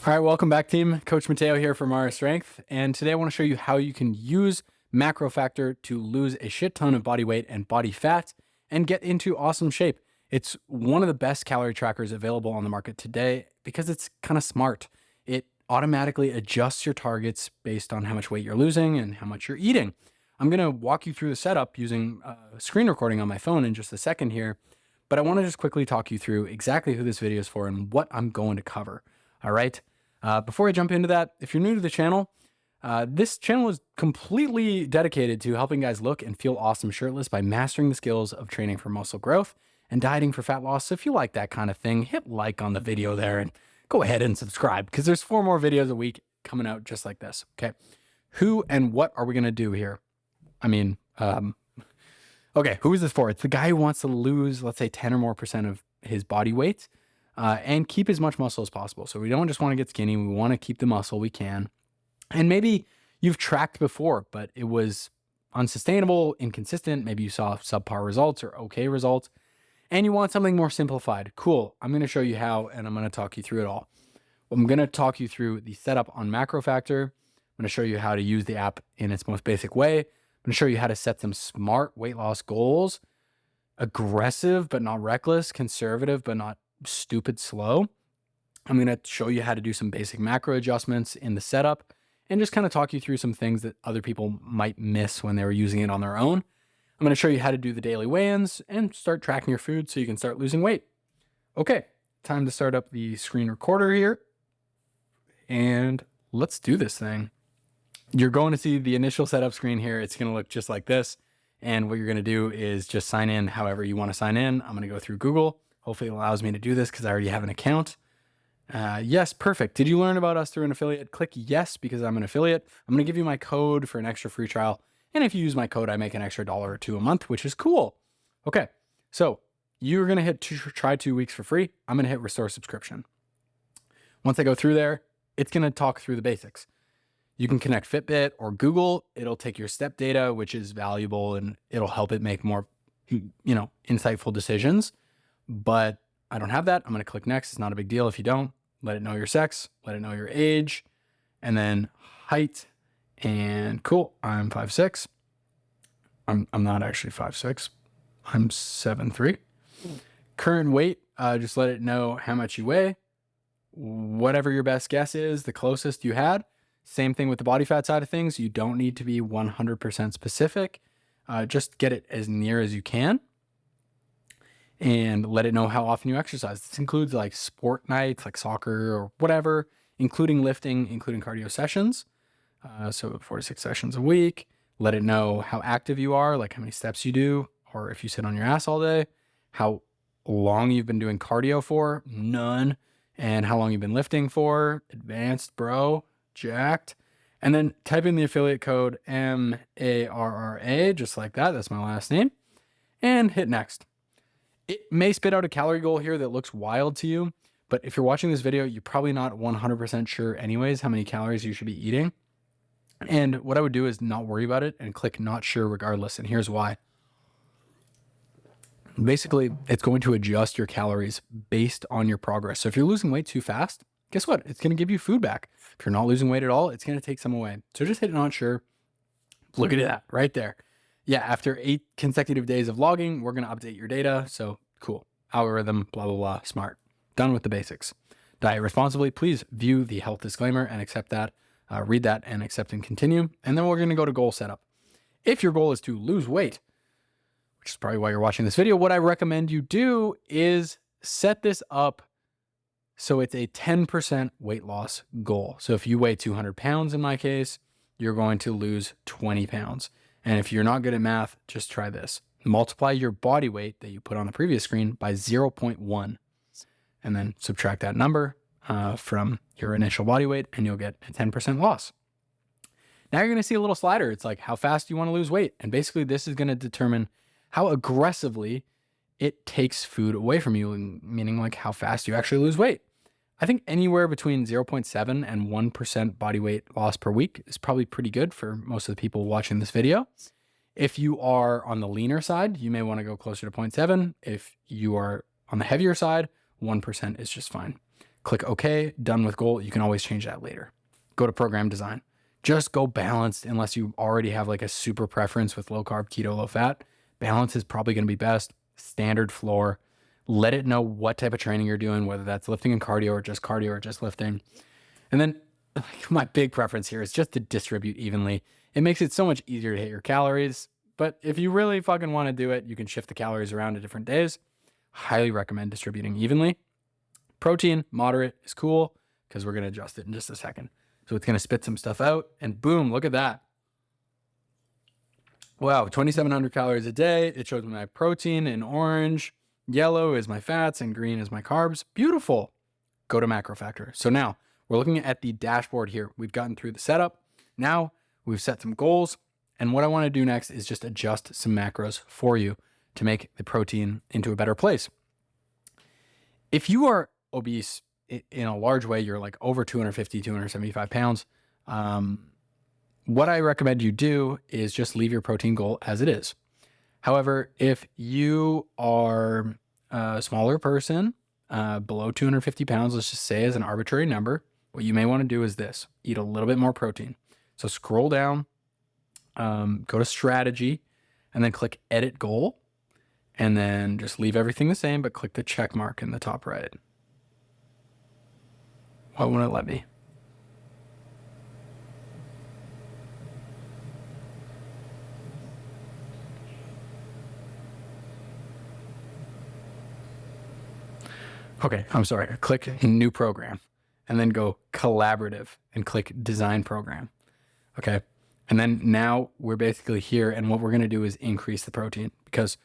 All right, welcome back, team. Coach Mateo here for Marra Strength, and today I want to show you how you can use MacroFactor to lose a shit ton of body weight and body fat and get into awesome shape. It's one of the best calorie trackers available on the market today because it's kind of smart. It automatically adjusts your targets based on how much weight you're losing and how much you're eating. I'm going to walk you through the setup using a screen recording on my phone in just a second here, but I want to just quickly talk you through exactly who this video is for and what I'm going to cover. All right. Before I jump into that, if you're new to the channel, this channel is completely dedicated to helping guys look and feel awesome shirtless by mastering the skills of training for muscle growth and dieting for fat loss. So if you like that kind of thing, hit like on the video there and go ahead and subscribe because there's 4 more videos a week coming out just like this. Okay. Who and what are we going to do here? I mean, okay, who is this for? It's the guy who wants to lose, let's say 10 or more % of his body weight. And keep as much muscle as possible. So we don't just want to get skinny. We want to keep the muscle we can. And maybe you've tracked before, but it was unsustainable, inconsistent. Maybe you saw subpar results or okay results, and you want something more simplified. Cool. I'm going to show you how, and I'm going to talk you through it all. I'm going to talk you through the setup on MacroFactor. I'm going to show you how to use the app in its most basic way. I'm going to show you how to set some smart weight loss goals, aggressive but not reckless, conservative but not stupid slow. I'm going to show you how to do some basic macro adjustments in the setup and just kind of talk you through some things that other people might miss when they were using it on their own. I'm going to show you how to do the daily weigh-ins and start tracking your food so you can start losing weight. Okay, time to start up the screen recorder here. And let's do this thing. You're going to see the initial setup screen here. It's going to look just like this. And what you're going to do is just sign in however you want to sign in. I'm going to go through Google. Hopefully it allows me to do this because I already have an account. Yes, perfect. Did you learn about us through an affiliate? Click yes because I'm an affiliate. I'm going to give you my code for an extra free trial. And if you use my code, I make an extra $1 or $2 a month, which is cool. Okay, so you're going to hit try 2 weeks for free. I'm going to hit restore subscription. Once I go through there, it's going to talk through the basics. You can connect Fitbit or Google. It'll take your step data, which is valuable, and it'll help it make more, insightful decisions. But I don't have that. I'm going to click next. It's not a big deal if you don't. Let it know your sex, let it know your age, and then height. And cool, I'm 5'6". I'm not actually 5'6". I'm 7'3". Current weight, just let it know how much you weigh. Whatever your best guess is, the closest you had. Same thing with the body fat side of things. You don't need to be 100% specific. Just get it as near as you can. And let it know how often you exercise. This includes like sport nights, like soccer or whatever, including lifting, including cardio sessions. So 4 to 6 sessions a week. Let it know how active you are, like how many steps you do, or if you sit on your ass all day, how long you've been doing cardio for, none, and how long you've been lifting for, advanced, bro, jacked. And then type in the affiliate code MARRA, just like that. That's my last name. And hit next. It may spit out a calorie goal here that looks wild to you, but if you're watching this video, you're probably not 100% sure anyways how many calories you should be eating. And what I would do is not worry about it and click not sure regardless. And here's why. Basically, it's going to adjust your calories based on your progress. So if you're losing weight too fast, guess what? It's going to give you food back. If you're not losing weight at all, it's going to take some away. So just hit not sure. Look at that right there. Yeah, after 8 consecutive days of logging, we're going to update your data. So cool. Algorithm, blah, blah, blah, smart. Done with the basics. Diet responsibly. Please view the health disclaimer and accept that. Read that and accept and continue. And then we're going to go to goal setup. If your goal is to lose weight, which is probably why you're watching this video, what I recommend you do is set this up so it's a 10% weight loss goal. So if you weigh 200 pounds in my case, you're going to lose 20 pounds. And if you're not good at math, just try this. Multiply your body weight that you put on the previous screen by 0.1 and then subtract that number from your initial body weight and you'll get a 10% loss. Now you're going to see a little slider. It's like how fast you want to lose weight. And basically this is going to determine how aggressively it takes food away from you, meaning like how fast you actually lose weight. I think anywhere between 0.7 and 1% body weight loss per week is probably pretty good for most of the people watching this video. If you are on the leaner side, you may want to go closer to 0.7. If you are on the heavier side, 1% is just fine. Click OK, done with goal. You can always change that later. Go to program design. Just go balanced unless you already have like a super preference with low carb, keto, low fat. Balance is probably going to be best. Standard floor. Let it know what type of training you're doing, whether that's lifting and cardio or just lifting. And then my big preference here is just to distribute evenly. It makes it so much easier to hit your calories. But if you really fucking want to do it, you can shift the calories around to different days. Highly recommend distributing evenly. Protein, moderate is cool because we're going to adjust it in just a second. So it's going to spit some stuff out and boom, look at that. Wow, 2,700 calories a day. It shows me my protein in orange. Yellow is my fats and green is my carbs. Beautiful. Go to MacroFactor. So now we're looking at the dashboard here. We've gotten through the setup. Now we've set some goals. And what I want to do next is just adjust some macros for you to make the protein into a better place. If you are obese in a large way, you're like over 250, 275 pounds. What I recommend you do is just leave your protein goal as it is. However, if you are a smaller person, below 250 pounds, let's just say as an arbitrary number, what you may want to do is this: eat a little bit more protein. So scroll down, go to strategy, and then click edit goal, and then just leave everything the same, but click the check mark in the top right. Why won't it let me? Okay, I'm sorry. Click new program and then go collaborative and click design program. Okay. And then now we're basically here. And what we're going to do is increase the protein, because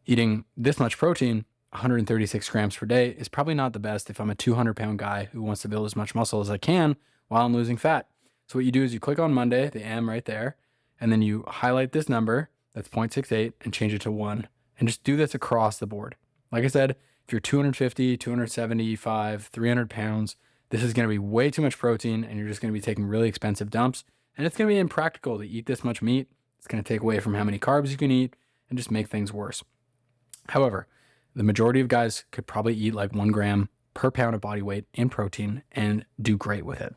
eating this much protein, 136 grams per day, is probably not the best if I'm a 200-pound guy who wants to build as much muscle as I can while I'm losing fat. So what you do is you click on Monday, the M right there, and then you highlight this number, that's 0.68, and change it to 1. And just do this across the board. Like I said, if you're 250, 275, 300 pounds, this is going to be way too much protein, and you're just going to be taking really expensive dumps. And it's going to be impractical to eat this much meat. It's going to take away from how many carbs you can eat and just make things worse. However, the majority of guys could probably eat like 1 gram per pound of body weight in protein and do great with it.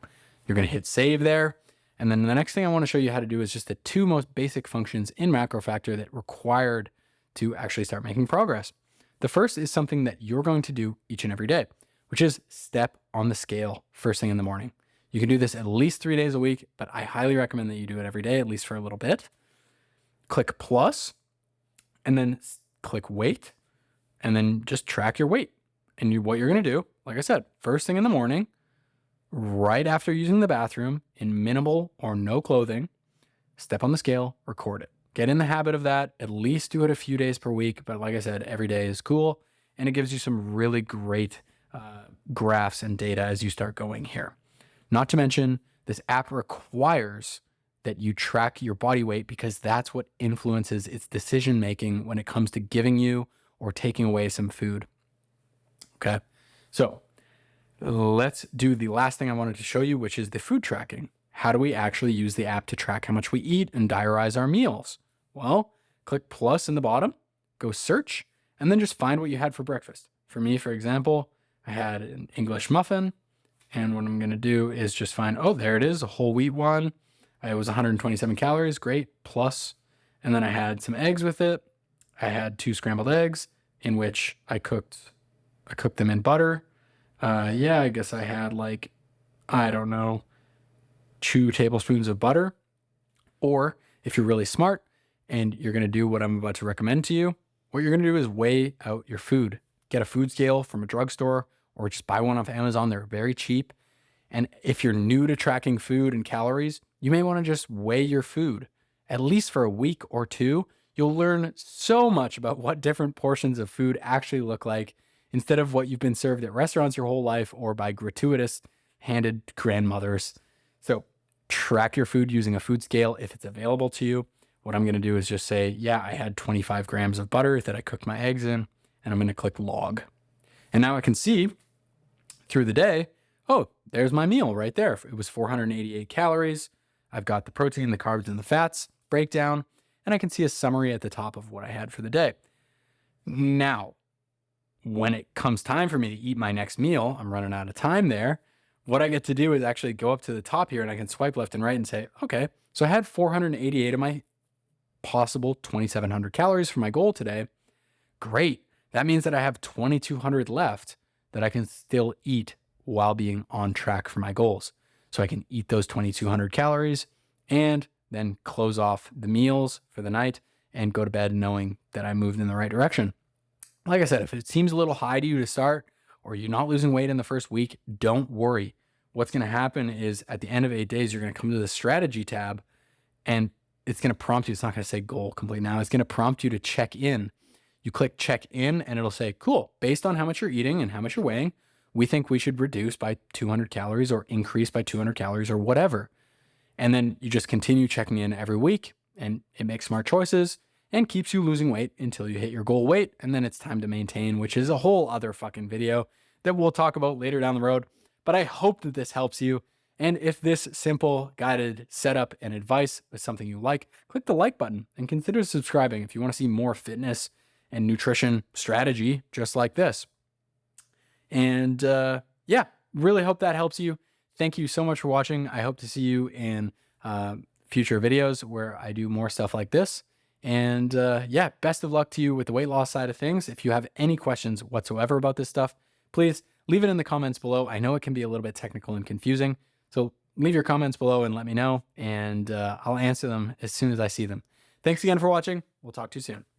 You're going to hit save there. And then the next thing I want to show you how to do is just the 2 most basic functions in MacroFactor that required to actually start making progress. The first is something that you're going to do each and every day, which is step on the scale first thing in the morning. You can do this at least 3 days a week, but I highly recommend that you do it every day, at least for a little bit. Click plus, and then click weight, and then just track your weight. And what you're going to do, like I said, first thing in the morning, right after using the bathroom, in minimal or no clothing, step on the scale, record it. Get in the habit of that. At least do it a few days per week. But like I said, every day is cool. And it gives you some really great graphs and data as you start going here. Not to mention, this app requires that you track your body weight, because that's what influences its decision making when it comes to giving you or taking away some food. Okay. So let's do the last thing I wanted to show you, which is the food tracking. How do we actually use the app to track how much we eat and diarize our meals? Well, click plus in the bottom, go search, and then just find what you had for breakfast. For me, for example, I had an English muffin, and what I'm going to do is just find, oh, there it is, a whole wheat one. It was 127 calories, great, plus. And then I had some eggs with it. I had 2 scrambled eggs in which I cooked them in butter. I guess I had like, I don't know, 2 tablespoons of butter. Or if you're really smart and you're going to do what I'm about to recommend to you, what you're going to do is weigh out your food. Get a food scale from a drugstore or just buy one off Amazon. They're very cheap. And if you're new to tracking food and calories, you may want to just weigh your food. At least for a week or 2, you'll learn so much about what different portions of food actually look like, instead of what you've been served at restaurants your whole life or by gratuitous handed grandmothers. So track your food using a food scale if it's available to you. What I'm going to do is just say, yeah, I had 25 grams of butter that I cooked my eggs in, and I'm going to click log. And now I can see through the day, oh, there's my meal right there. It was 488 calories. I've got the protein, the carbs, and the fats breakdown, and I can see a summary at the top of what I had for the day. Now, when it comes time for me to eat my next meal, I'm running out of time there. What I get to do is actually go up to the top here and I can swipe left and right and say, okay, so I had 488 of my possible 2,700 calories for my goal today. Great. That means that I have 2,200 left that I can still eat while being on track for my goals. So I can eat those 2,200 calories and then close off the meals for the night and go to bed knowing that I moved in the right direction. Like I said, if it seems a little high to you to start, or you're not losing weight in the first week, don't worry. What's going to happen is at the end of 8 days, you're going to come to the strategy tab and it's going to prompt you. It's not going to say goal complete now. It's going to prompt you to check in. You click check in and it'll say, cool, based on how much you're eating and how much you're weighing, we think we should reduce by 200 calories or increase by 200 calories or whatever. And then you just continue checking in every week and it makes smart choices and keeps you losing weight until you hit your goal weight. And then it's time to maintain, which is a whole other fucking video that we'll talk about later down the road. But I hope that this helps you. And if this simple guided setup and advice is something you like, click the like button and consider subscribing if you want to see more fitness and nutrition strategy just like this. And yeah, really hope that helps you. Thank you so much for watching. I hope to see you in future videos where I do more stuff like this. And yeah, best of luck to you with the weight loss side of things. If you have any questions whatsoever about this stuff, please leave it in the comments below. I know it can be a little bit technical and confusing, so leave your comments below and let me know, and I'll answer them as soon as I see them. Thanks again for watching. We'll talk to you soon.